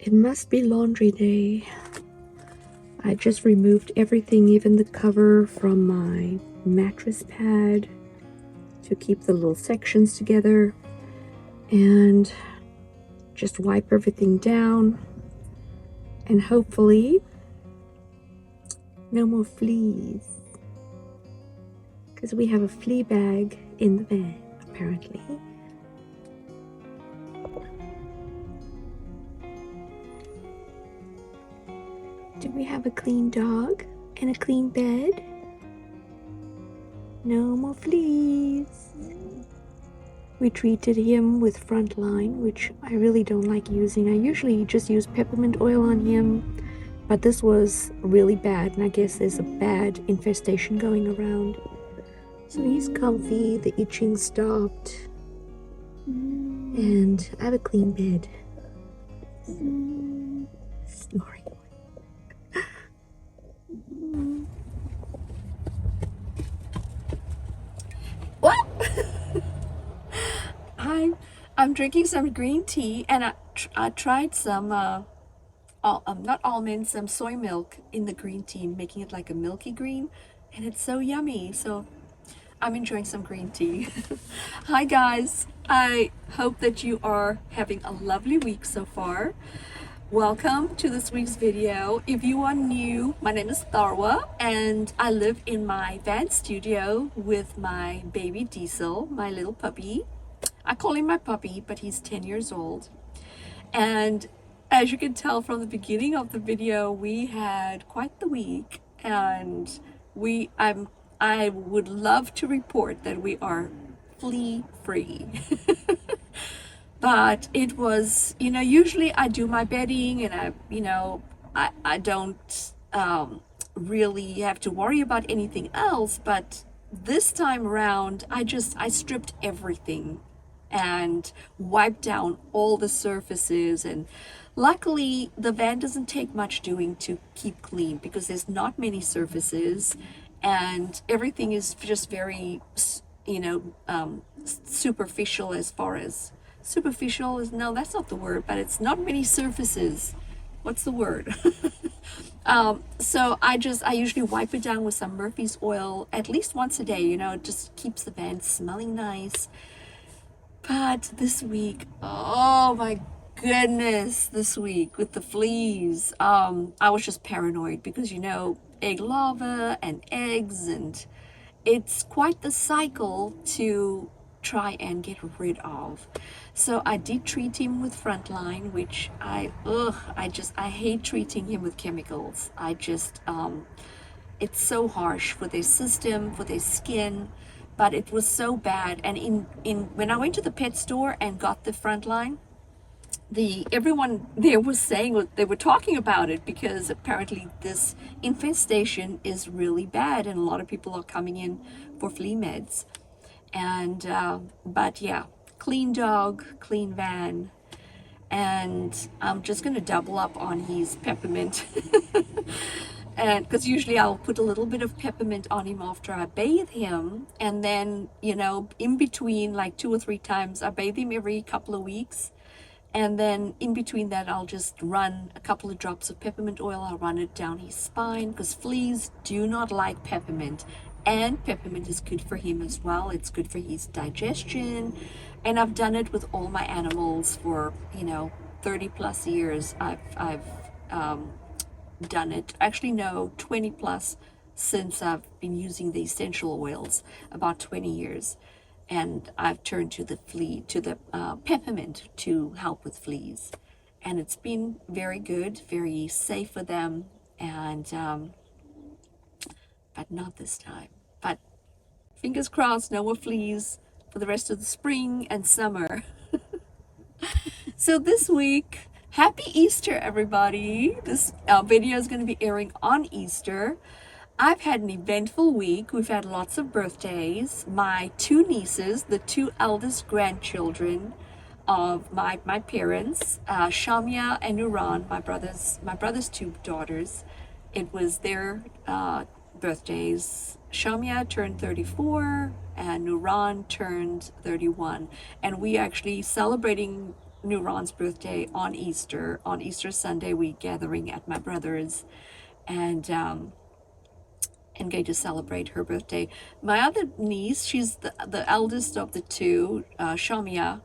It must be laundry day. I just removed everything, even the cover from my mattress pad to keep the little sections together, and just wipe everything down, and hopefully no more fleas, because we have a flea bag in the van apparently. Do we have a clean dog and a clean bed? No more fleas. We treated him with Frontline, which I really don't like using. I usually just use peppermint oil on him, but this was really bad, and I guess there's a bad infestation going around. So he's comfy, the itching stopped, and I have a clean bed. Snoring. What? I'm drinking some green tea, and I tried some not almonds, some soy milk in the green tea, making it like a milky green, and it's so yummy. So I'm enjoying some green tea. Hi guys, I hope that you are having a lovely week so far. Welcome to this week's video. If you are new, my name is Tharwa, and I live in my van studio with my baby Diesel, my little puppy. I call him my puppy, but he's 10 years old. And as you can tell from the beginning of the video, we had quite the week, and I would love to report that we are flea free. But it was, usually I do my bedding, and I don't really have to worry about anything else. But this time around, I stripped everything and wiped down all the surfaces. And luckily the van doesn't take much doing to keep clean, because there's not many surfaces, and everything is just very, superficial. As far as superficial is, no, that's not the word, but it's not many surfaces. What's the word? So I usually wipe it down with some Murphy's oil at least once a day. It just keeps the van smelling nice. But this week, oh my goodness, this week with the fleas, I was just paranoid, because egg larvae and eggs, and it's quite the cycle to try and get rid of. So I did treat him with Frontline, which I hate treating him with chemicals. It's so harsh for their system, for their skin. But it was so bad. And when I went to the pet store and got the Frontline, everyone there was saying, they were talking about it, because apparently this infestation is really bad, and a lot of people are coming in for flea meds. And but yeah, clean dog, clean van, and I'm just gonna double up on his peppermint. And because usually I'll put a little bit of peppermint on him after I bathe him, and then in between, like 2 or 3 times, I bathe him every couple of weeks, and then in between that I'll just run a couple of drops of peppermint oil. I'll run it down his spine, because fleas do not like peppermint, and peppermint is good for him as well. It's good for his digestion. And I've done it with all my animals for 30 plus years. I've done it, actually no, 20 plus, since I've been using the essential oils, about 20 years. And I've turned to the peppermint to help with fleas, and it's been very good, very safe for them. And but not this time. But fingers crossed, no more fleas for the rest of the spring and summer. So this week, happy Easter, everybody. This video is going to be airing on Easter. I've had an eventful week. We've had lots of birthdays. My 2 nieces, the 2 eldest grandchildren of my parents, Shamia and Nuran, my brother's 2 daughters. It was their birthdays. Shamia turned 34 and Nuran turned 31, and we actually celebrating New Ron's birthday on Easter. On Easter Sunday, we gathering at my brother's, and going to celebrate her birthday. My other niece, she's the eldest of the two, Shamia,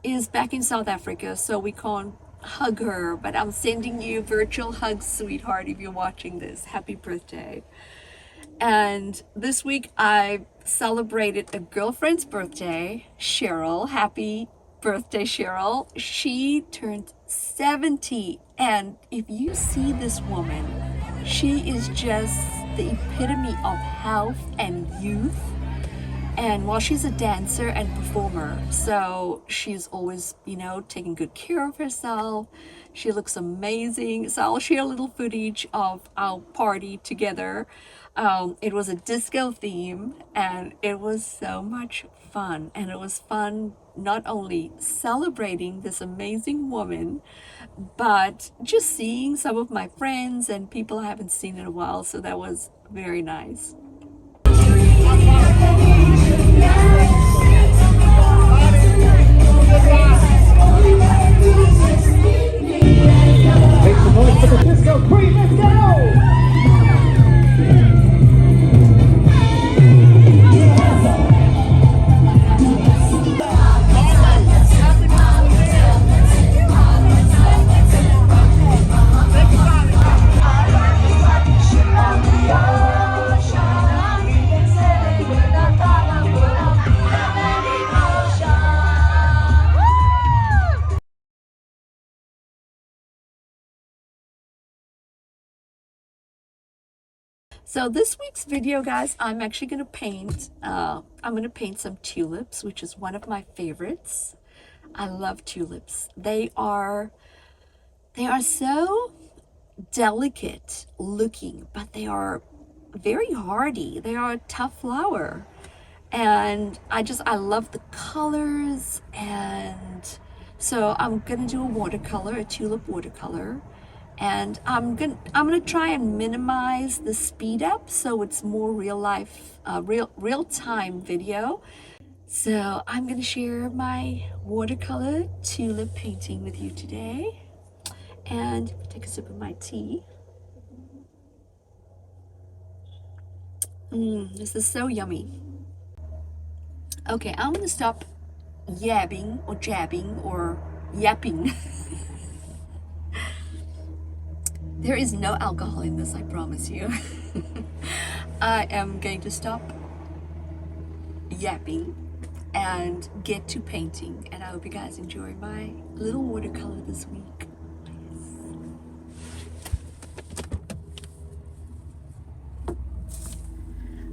is back in South Africa, so we can't hug her, but I'm sending you virtual hugs, sweetheart, if you're watching this. Happy birthday. And this week I celebrated a girlfriend's birthday, Cheryl. Happy birthday, Cheryl. She turned 70, and if you see this woman, she is just the epitome of health and youth. And while she's a dancer and performer, so she's always, you know, taking good care of herself. She looks amazing. So I'll share a little footage of our party together. It was a disco theme, and it was so much fun. And it was fun not only celebrating this amazing woman, but just seeing some of my friends and people I haven't seen in a while. So that was very nice. Make some noise for the disco queen, let's go! So this week's video, guys, I'm actually going to paint, some tulips, which is one of my favorites. I love tulips. They are so delicate looking, but they are very hardy. They are a tough flower. And I love the colors. And so I'm going to do a watercolor, a tulip watercolor. And I'm gonna try and minimize the speed up so it's more real life, real time video. So I'm gonna share my watercolor tulip painting with you today. And take a sip of my tea. This is so yummy. Okay, I'm gonna stop yabbing or jabbing or yapping. There is no alcohol in this, I promise you. I am going to stop yapping and get to painting, and I hope you guys enjoy my little watercolor this week.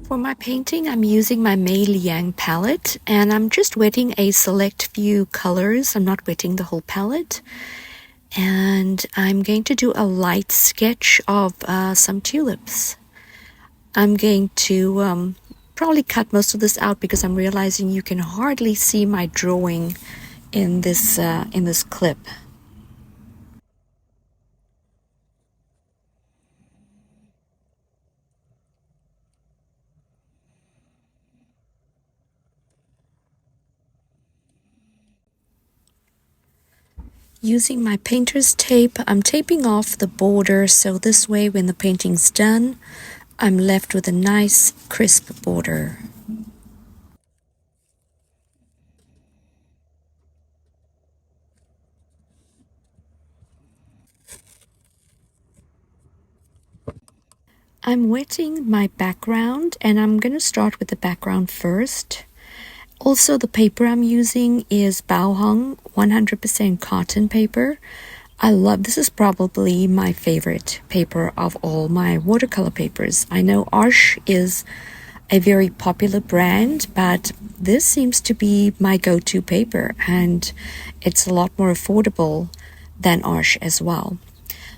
For my painting, I'm using my Mei Liang palette, and I'm just wetting a select few colors. I'm not wetting the whole palette. And I'm going to do a light sketch of some tulips. I'm going to probably cut most of this out because I'm realizing you can hardly see my drawing in this clip. Using my painter's tape, I'm taping off the border so this way when the painting's done, I'm left with a nice crisp border. I'm wetting my background, and I'm going to start with the background first. Also, the paper I'm using is Bauhong 100% cotton paper. This is probably my favorite paper of all my watercolor papers. I know Arches is a very popular brand, but this seems to be my go-to paper, and it's a lot more affordable than Arches as well.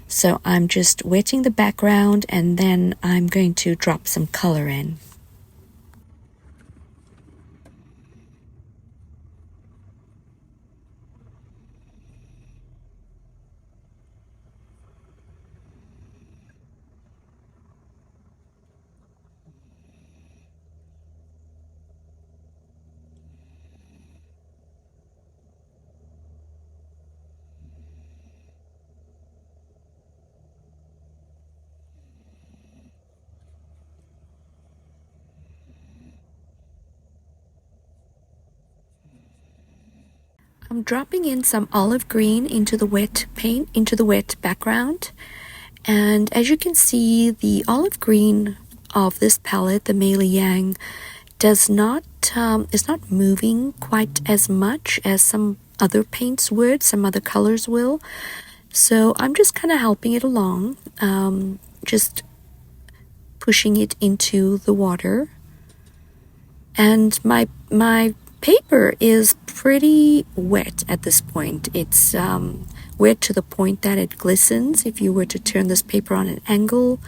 So I'm just wetting the background, and then I'm going to drop some color in. I'm dropping in some olive green into the wet paint, into the wet background. And as you can see, the olive green of this palette, the Mei Li Yang, is not moving quite as much as some other paints would, some other colors will. So I'm just kind of helping it along, just pushing it into the water. And my paper is pretty wet at this point. It's wet to the point that it glistens. If you were to turn this paper on an angle,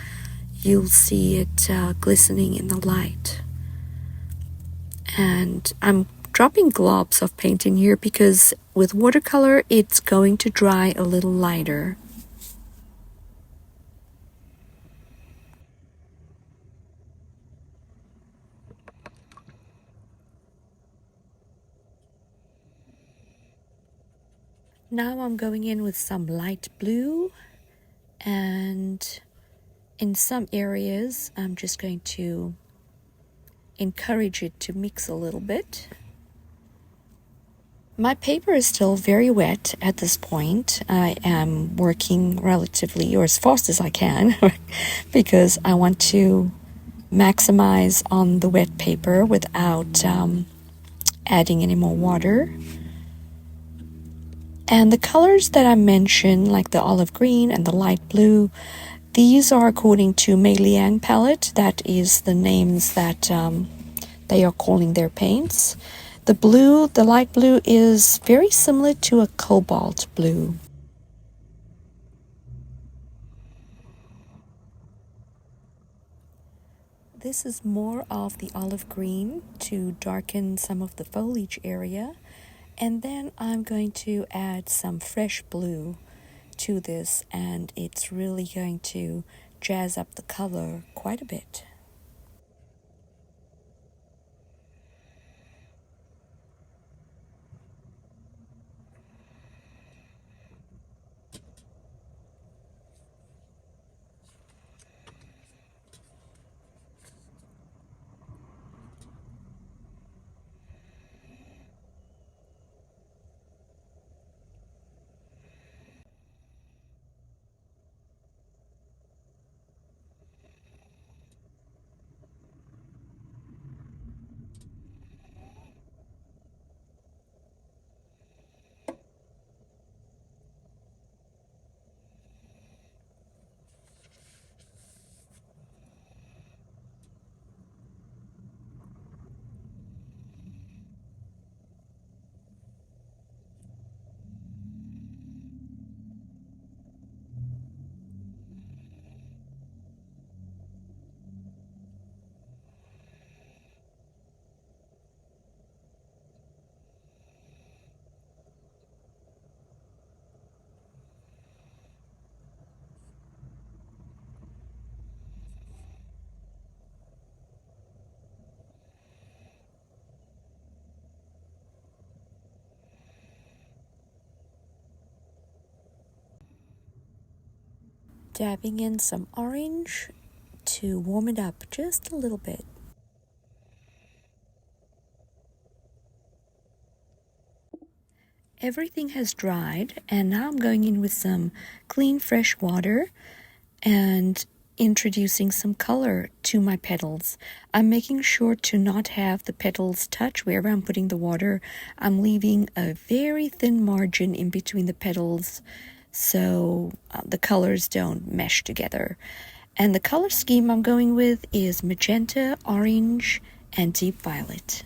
you'll see it glistening in the light. And I'm dropping globs of paint in here because with watercolor it's going to dry a little lighter. Now I'm going in with some light blue, and in some areas I'm just going to encourage it to mix a little bit. My paper is still very wet at this point. I am working relatively, or as fast as I can, because I want to maximize on the wet paper without adding any more water. And the colors that I mentioned, like the olive green and the light blue, these are according to Mei Li Yang palette. That is the names that they are calling their paints. The blue, the light blue, is very similar to a cobalt blue. This is more of the olive green to darken some of the foliage area. And then I'm going to add some fresh blue to this, and it's really going to jazz up the color quite a bit. Dabbing in some orange to warm it up just a little bit. Everything has dried, and now I'm going in with some clean fresh water and introducing some color to my petals. I'm making sure to not have the petals touch wherever I'm putting the water. I'm leaving a very thin margin in between the petals so the colors don't mesh together. And the color scheme I'm going with is magenta, orange, and deep violet.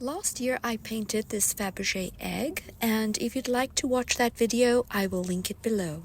Last year I painted this Faberge egg, and if you'd like to watch that video, I will link it below.